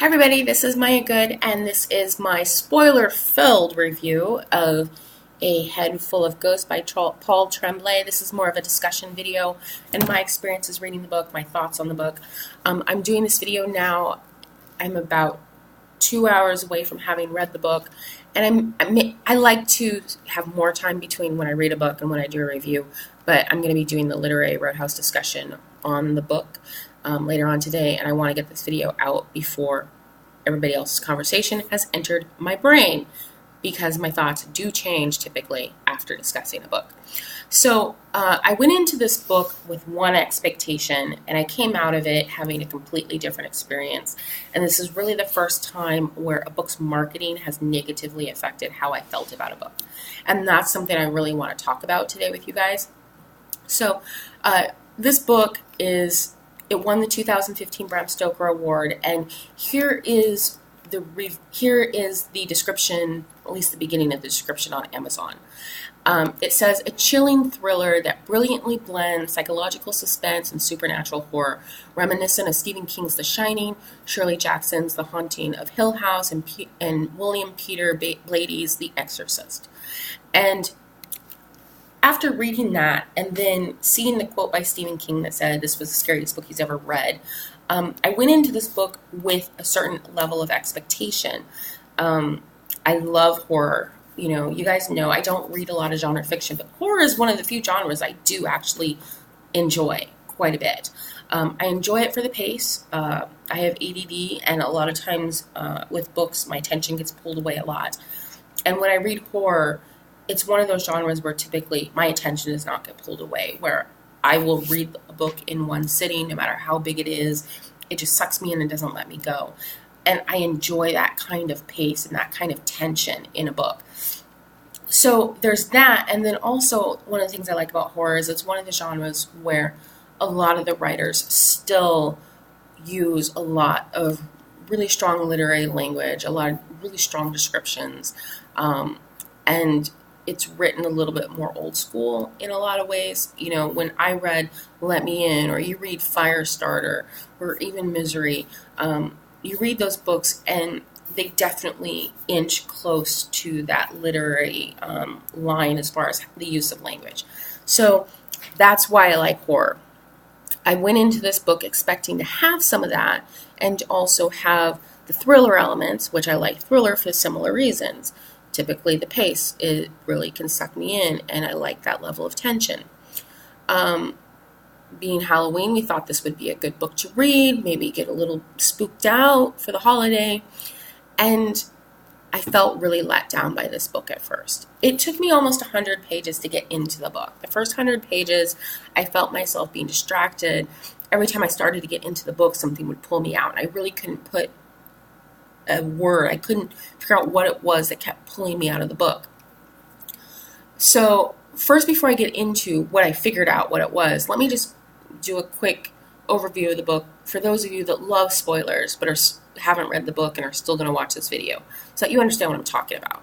Hi everybody, this is Maya Good, and this is my spoiler-filled review of A Head Full of Ghosts by Paul Tremblay. This is more of a discussion video, and my experiences reading the book, my thoughts on the book. I'm doing this video now. I'm about 2 hours away from having read the book, and I like to have more time between when I read a book and when I do a review, but I'm going to be doing the Literary Roadhouse discussion on the book later on today, and I want to get this video out before everybody else's conversation has entered my brain, because my thoughts do change typically after discussing a book. So I went into this book with one expectation, and I came out of it having a completely different experience. And this is really the first time where a book's marketing has negatively affected how I felt about a book. And that's something I really want to talk about today with you guys. So this book it won the 2015 Bram Stoker Award, and here is the description, at least the beginning of the description on Amazon. It says, a chilling thriller that brilliantly blends psychological suspense and supernatural horror, reminiscent of Stephen King's The Shining, Shirley Jackson's The Haunting of Hill House, and William Peter Blady's The Exorcist. And after reading that and then seeing the quote by Stephen King that said this was the scariest book he's ever read, I went into this book with a certain level of expectation. I love horror. You know, you guys know I don't read a lot of genre fiction, but horror is one of the few genres I do actually enjoy quite a bit. I enjoy it for the pace. I have ADD, and a lot of times with books, my attention gets pulled away a lot. And when I read horror, it's one of those genres where typically my attention does not get pulled away, where I will read a book in one sitting, no matter how big it is. It just sucks me in and doesn't let me go. And I enjoy that kind of pace and that kind of tension in a book. So there's that. And then also one of the things I like about horror is it's one of the genres where a lot of the writers still use a lot of really strong literary language, a lot of really strong descriptions, and it's written a little bit more old school in a lot of ways. You know, when I read Let Me In, or you read Firestarter, or even Misery, you read those books and they definitely inch close to that literary line as far as the use of language. So that's why I like horror. I went into this book expecting to have some of that and also have the thriller elements, which I like thriller for similar reasons. Typically, the pace, it really can suck me in, and I like that level of tension. Being Halloween, we thought this would be a good book to read, maybe get a little spooked out for the holiday, and I felt really let down by this book at first. It took me almost 100 pages to get into the book. The first 100 pages, I felt myself being distracted. Every time I started to get into the book, something would pull me out. I really couldn't put a word. I couldn't figure out what it was that kept pulling me out of the book. So first, before I get into what I figured out what it was, let me just do a quick overview of the book for those of you that love spoilers but haven't read the book and are still going to watch this video, so that you understand what I'm talking about.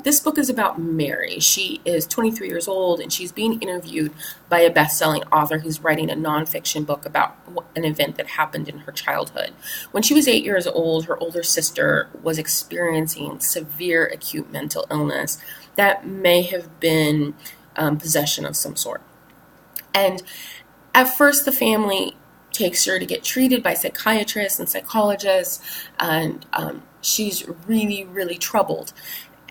This book is about Mary. She is 23 years old, and she's being interviewed by a best-selling author who's writing a nonfiction book about an event that happened in her childhood. When she was 8 years old, her older sister was experiencing severe acute mental illness that may have been possession of some sort. And at first, the family takes her to get treated by psychiatrists and psychologists, and she's really, really troubled.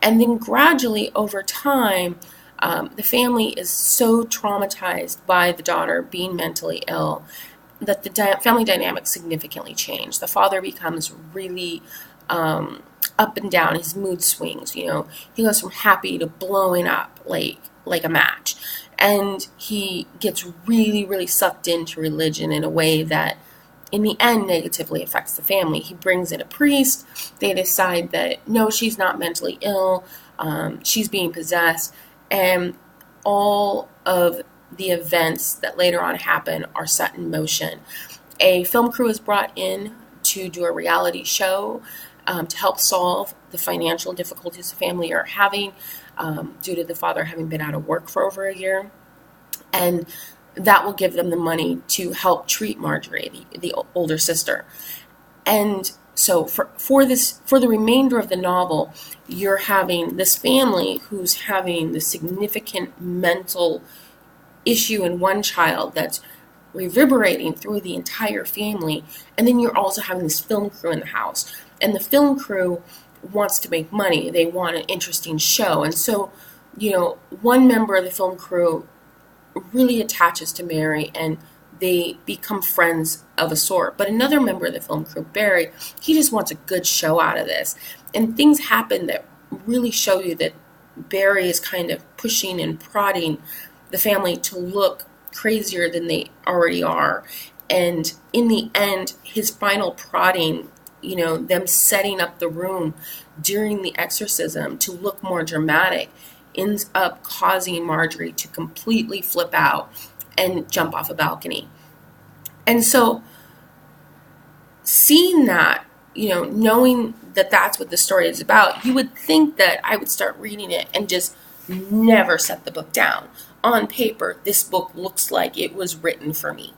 And then gradually over time, the family is so traumatized by the daughter being mentally ill that the family dynamics significantly change. The father becomes really up and down. His mood swings. You know, he goes from happy to blowing up like a match. And he gets really, really sucked into religion in a way that in the end negatively affects the family. He brings in a priest. They decide that no, she's not mentally ill. She's being possessed. And all of the events that later on happen are set in motion. A film crew is brought in to do a reality show to help solve the financial difficulties the family are having due to the father having been out of work for over a year. And that will give them the money to help treat Marjorie, the older sister. And So for the remainder of the novel, you're having this family who's having the significant mental issue in one child that's reverberating through the entire family. And then you're also having this film crew in the house. And the film crew wants to make money. They want an interesting show. And so, one member of the film crew really attaches to Mary and they become friends of a sort. But another member of the film crew, Barry, he just wants a good show out of this. And things happen that really show you that Barry is kind of pushing and prodding the family to look crazier than they already are. And in the end, his final prodding, them setting up the room during the exorcism to look more dramatic, ends up causing Marjorie to completely flip out and jump off a balcony. And so seeing that, knowing that that's what the story is about, you would think that I would start reading it and just never set the book down. On paper, this book looks like it was written for me.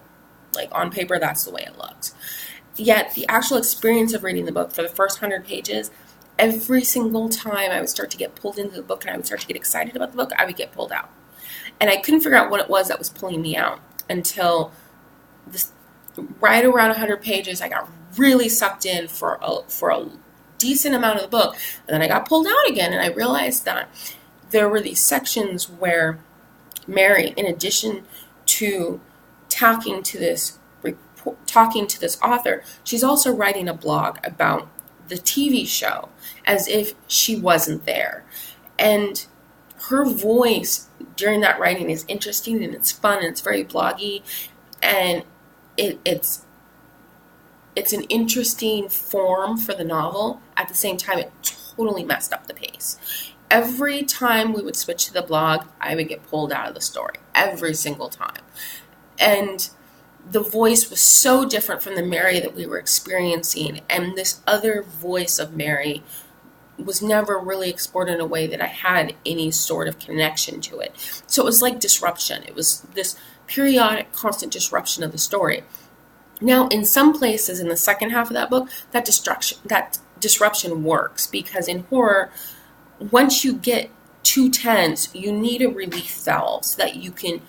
Like on paper, that's the way it looks. Yet the actual experience of reading the book for the first 100 pages, every single time I would start to get pulled into the book and I would start to get excited about the book, I would get pulled out. And I couldn't figure out what it was that was pulling me out until right around 100 pages, I got really sucked in for a decent amount of the book. And then I got pulled out again, and I realized that there were these sections where Mary, in addition to talking to this author, she's also writing a blog about the TV show as if she wasn't there. And her voice during that writing is interesting and it's fun and it's very bloggy, and it's an interesting form for the novel. At the same time, it totally messed up the pace. Every time we would switch to the blog, I would get pulled out of the story. Every single time. And the voice was so different from the Mary that we were experiencing. And this other voice of Mary was never really explored in a way that I had any sort of connection to it. So it was like disruption. It was this periodic, constant disruption of the story. Now, in some places in the second half of that book, that disruption works, because in horror, once you get too tense, you need a relief valve so that you can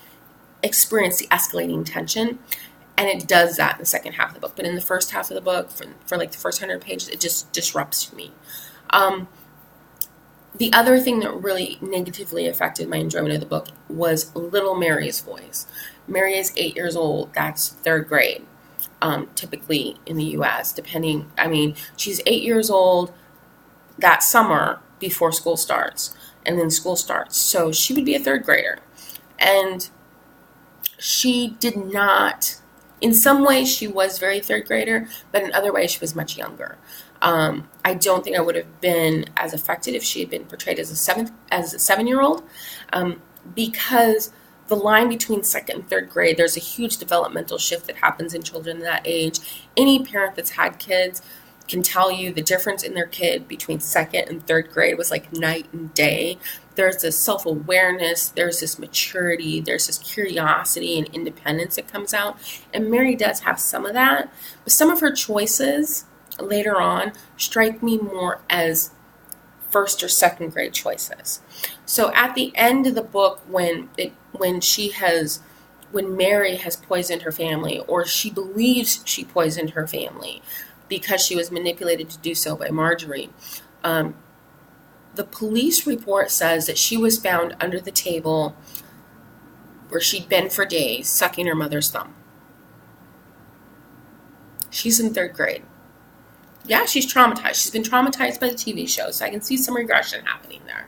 experience the escalating tension. And it does that in the second half of the book. But in the first half of the book, for like the first 100 pages, it just disrupts me. The other thing that really negatively affected my enjoyment of the book was little Mary's voice. Mary is 8 years old. That's third grade, typically in the U.S. She's 8 years old that summer before school starts, and then school starts. So she would be a third grader. And she did not, in some ways she was very third grader, but in other ways she was much younger. I don't think I would have been as affected if she had been portrayed as a 7-year-old, because the line between second and third grade, there's a huge developmental shift that happens in children that age. Any parent that's had kids can tell you the difference in their kid between second and third grade was like night and day. There's this self-awareness, there's this maturity, there's this curiosity and independence that comes out. And Mary does have some of that, but some of her choices later on strike me more as first or second grade choices. So at the end of the book, when Mary has poisoned her family, or she believes she poisoned her family because she was manipulated to do so by Marjorie, the police report says that she was found under the table where she'd been for days, sucking her mother's thumb. She's in third grade. Yeah, she's traumatized. She's been traumatized by the TV show, so I can see some regression happening there.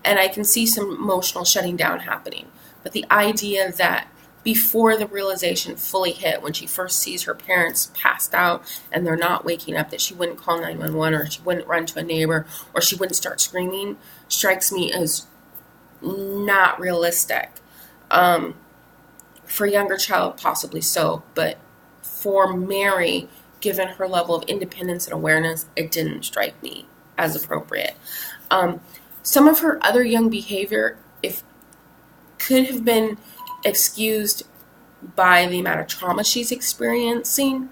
And I can see some emotional shutting down happening. But the idea that before the realization fully hit, when she first sees her parents passed out and they're not waking up, that she wouldn't call 911, or she wouldn't run to a neighbor, or she wouldn't start screaming, strikes me as not realistic. For a younger child, possibly so, but for Mary, given her level of independence and awareness, it didn't strike me as appropriate. Some of her other young behavior could have been excused by the amount of trauma she's experiencing,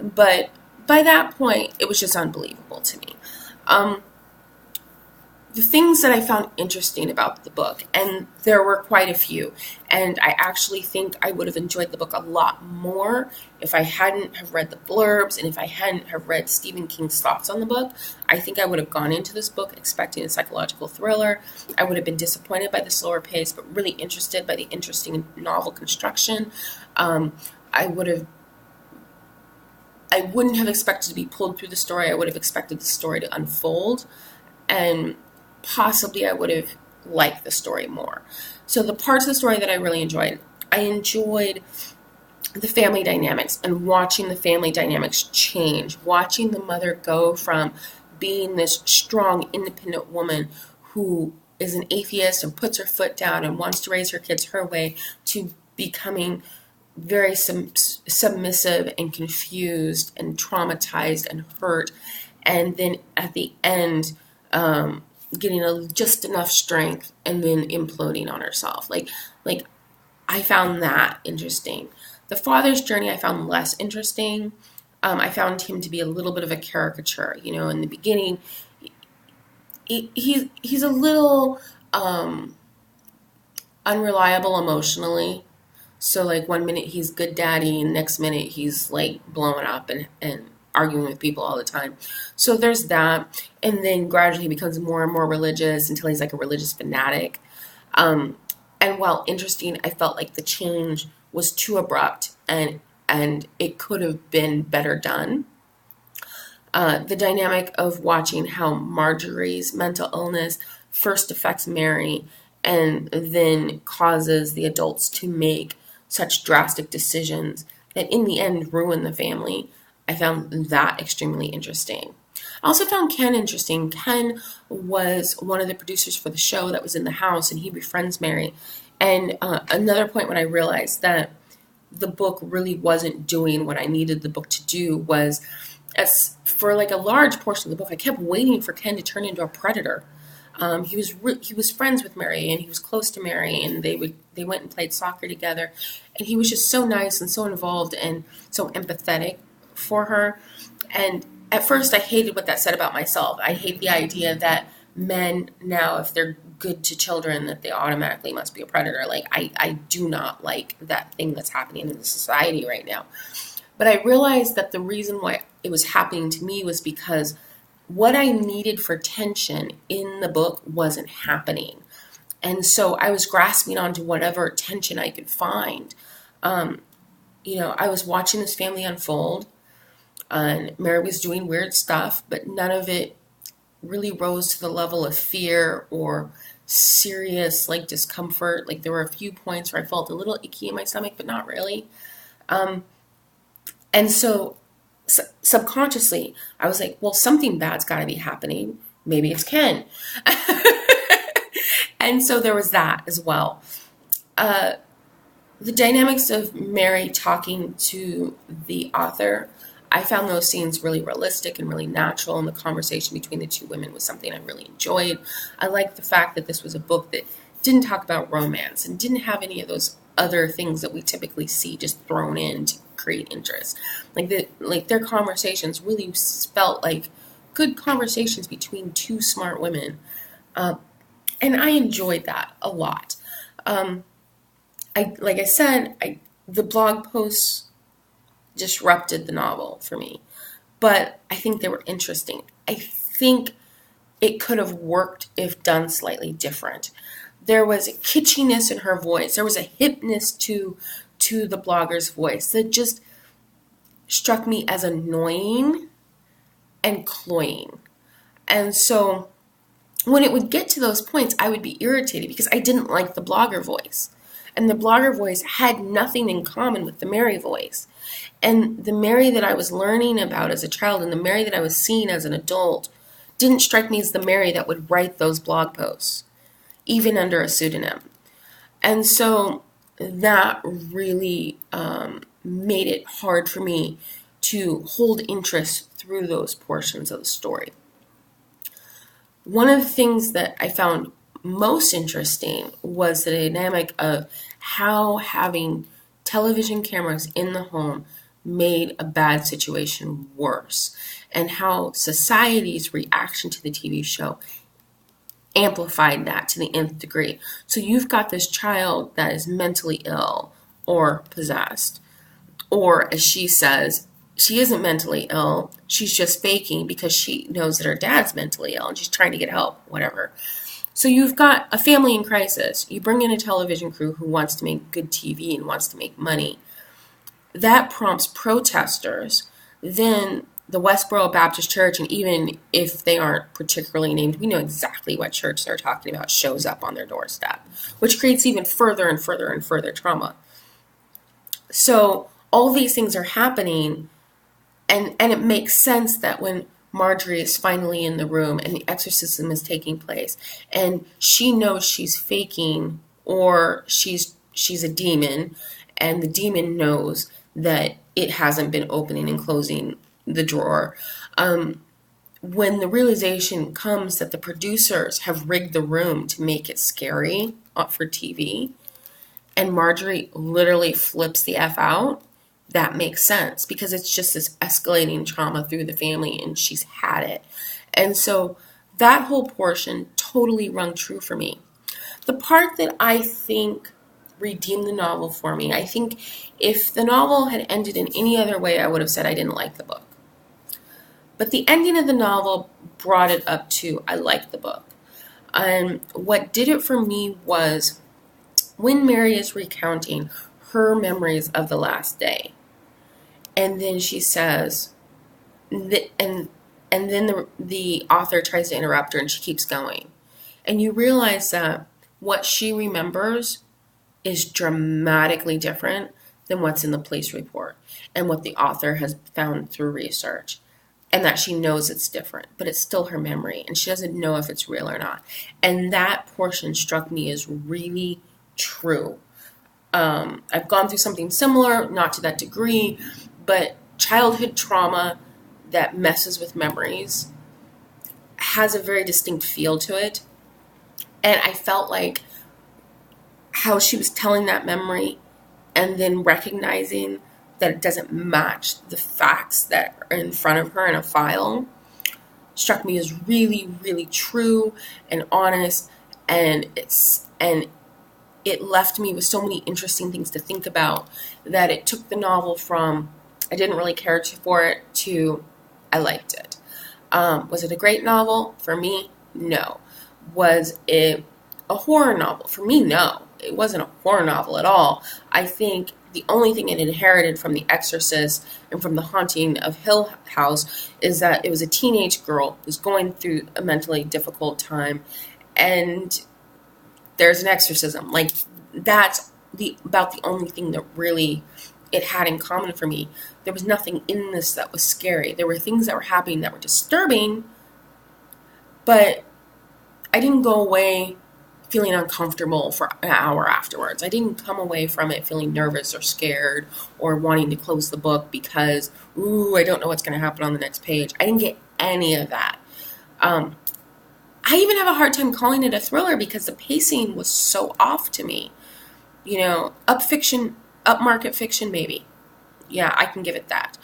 but by that point, it was just unbelievable to me. The things that I found interesting about the book, and there were quite a few, and I actually think I would have enjoyed the book a lot more if I hadn't have read the blurbs and if I hadn't have read Stephen King's thoughts on the book. I think I would have gone into this book expecting a psychological thriller. I would have been disappointed by the slower pace, but really interested by the interesting novel construction. I wouldn't have expected to be pulled through the story. I would have expected the story to unfold, and possibly I would have liked the story more. So the parts of the story that I really enjoyed, I enjoyed the family dynamics and watching the family dynamics change, watching the mother go from being this strong, independent woman who is an atheist and puts her foot down and wants to raise her kids her way to becoming very submissive and confused and traumatized and hurt. And then at the end, getting just enough strength and then imploding on herself. Like I found that interesting. The father's journey I found less interesting. I found him to be a little bit of a caricature. In the beginning, he's a little unreliable emotionally. So like one minute he's good daddy, and next minute he's like blowing up and arguing with people all the time. So there's that. And then gradually he becomes more and more religious until he's like a religious fanatic. And while interesting, I felt like the change was too abrupt and it could have been better done. The dynamic of watching how Marjorie's mental illness first affects Mary and then causes the adults to make such drastic decisions that in the end ruin the family. I found that extremely interesting. I also found Ken interesting. Ken was one of the producers for the show that was in the house, and he befriends Mary. And another point when I realized that the book really wasn't doing what I needed the book to do was, as for like a large portion of the book, I kept waiting for Ken to turn into a predator. He was friends with Mary, and he was close to Mary, and they went and played soccer together, and he was just so nice and so involved and so empathetic for her. And at first I hated what that said about myself. I hate the idea that men now, if they're good to children, that they automatically must be a predator. Like I do not like that thing that's happening in the society right now. But I realized that the reason why it was happening to me was because what I needed for tension in the book wasn't happening. And so I was grasping onto whatever tension I could find. I was watching this family unfold, and Mary was doing weird stuff, but none of it really rose to the level of fear or serious like discomfort. Like there were a few points where I felt a little icky in my stomach, but not really. And so subconsciously, I was like, well, something bad's got to be happening. Maybe it's Ken. And so there was that as well. The dynamics of Mary talking to the author, I found those scenes really realistic and really natural, and the conversation between the two women was something I really enjoyed. I liked the fact that this was a book that didn't talk about romance and didn't have any of those other things that we typically see just thrown in to create interest. Like their conversations really felt like good conversations between two smart women. And I enjoyed that a lot. The blog posts disrupted the novel for me, but I think they were interesting. I think it could have worked if done slightly different. There was a kitschiness in her voice. There was a hipness to the blogger's voice that just struck me as annoying and cloying. And so when it would get to those points, I would be irritated because I didn't like the blogger voice. And the blogger voice had nothing in common with the Mary voice. And the Mary that I was learning about as a child and the Mary that I was seeing as an adult didn't strike me as the Mary that would write those blog posts, even under a pseudonym. And so that really made it hard for me to hold interest through those portions of the story. One of the things that I found most interesting was the dynamic of how having television cameras in the home made a bad situation worse, and how society's reaction to the TV show amplified that to the nth degree. So you've got this child that is mentally ill or possessed, or as she says, she isn't mentally ill, she's just faking because she knows that her dad's mentally ill and she's trying to get help, whatever. So you've got a family in crisis. You bring in a television crew who wants to make good TV and wants to make money. That prompts protesters. Then the Westboro Baptist Church, and even if they aren't particularly named, we know exactly what church they're talking about, shows up on their doorstep, which creates even further and further and further trauma. So all these things are happening, and it makes sense that when Marjorie is finally in the room and the exorcism is taking place, and she knows she's faking or she's a demon, and the demon knows that it hasn't been opening and closing the drawer. When the realization comes that the producers have rigged the room to make it scary for TV, and Marjorie literally flips the F out, that makes sense because it's just this escalating trauma through the family and she's had it. And so that whole portion totally rung true for me. The part that I think redeemed the novel for me, I think if the novel had ended in any other way, I would have said I didn't like the book. But the ending of the novel brought it up to I liked the book. And what did it for me was when Mary is recounting her memories of the last day, and then she says, and then the author tries to interrupt her and she keeps going. And you realize that what she remembers is dramatically different than what's in the police report and what the author has found through research. And that she knows it's different, but it's still her memory and she doesn't know if it's real or not. And that portion struck me as really true. I've gone through something similar, not to that degree, but childhood trauma that messes with memories has a very distinct feel to it. And I felt like how she was telling that memory and then recognizing that it doesn't match the facts that are in front of her in a file struck me as really, really true and honest. And it left me with so many interesting things to think about that it took the novel from I didn't really care for it to I liked it. Was it a great novel? For me, no. Was it a horror novel? For me, no. It wasn't a horror novel at all. I think the only thing it inherited from The Exorcist and from The Haunting of Hill House is that it was a teenage girl who was going through a mentally difficult time, and there's an exorcism. Like, that's about the only thing that really it had in common for me. There was nothing in this that was scary. There were things that were happening that were disturbing, but I didn't go away feeling uncomfortable for an hour afterwards. I didn't come away from it feeling nervous or scared or wanting to close the book because, I don't know what's going to happen on the next page. I didn't get any of that. I even have a hard time calling it a thriller because the pacing was so off to me. Upmarket fiction, maybe. Yeah, I can give it that.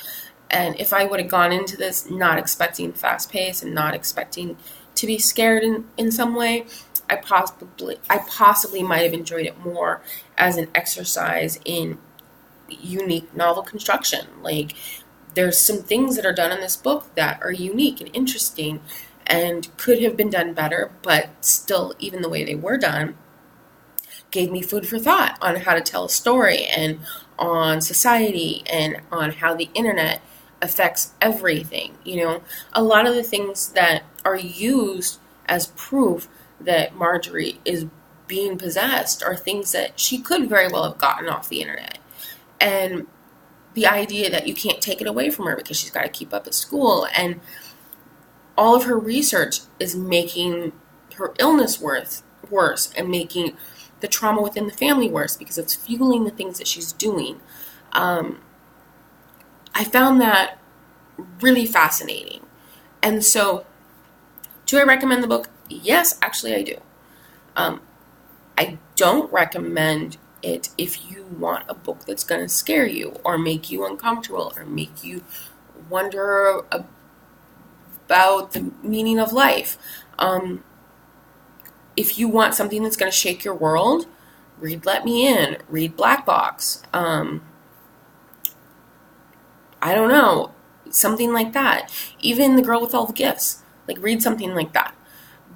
And if I would have gone into this not expecting fast pace and not expecting to be scared in some way, I possibly might have enjoyed it more as an exercise in unique novel construction. Like, there's some things that are done in this book that are unique and interesting and could have been done better, but still, even the way they were done, gave me food for thought on how to tell a story and on society and on how the internet affects everything. A lot of the things that are used as proof that Marjorie is being possessed are things that she could very well have gotten off the internet. And the idea that you can't take it away from her because she's got to keep up at school, and all of her research is making her illness worse and making the trauma within the family worse because it's fueling the things that she's doing. I found that really fascinating. And so, do I recommend the book? Yes, actually I do. I don't recommend it if you want a book that's going to scare you or make you uncomfortable or make you wonder about the meaning of life. If you want something that's going to shake your world, read Let Me In, read Black Box. I don't know, something like that. Even The Girl with All the Gifts, like read something like that.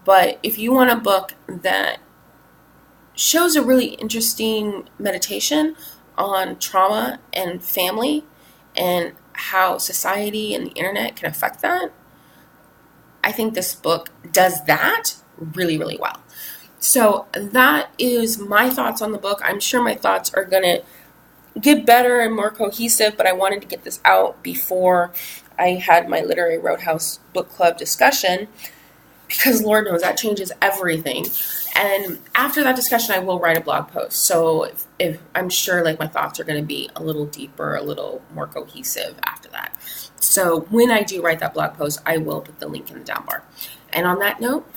But if you want a book that shows a really interesting meditation on trauma and family and how society and the internet can affect that, I think this book does that really, really well. So that is my thoughts on the book. I'm sure my thoughts are going to get better and more cohesive, but I wanted to get this out before I had my Literary Roadhouse book club discussion, because Lord knows that changes everything. And after that discussion, I will write a blog post. So if I'm sure like my thoughts are going to be a little deeper, a little more cohesive after that. So when I do write that blog post, I will put the link in the down bar. And on that note,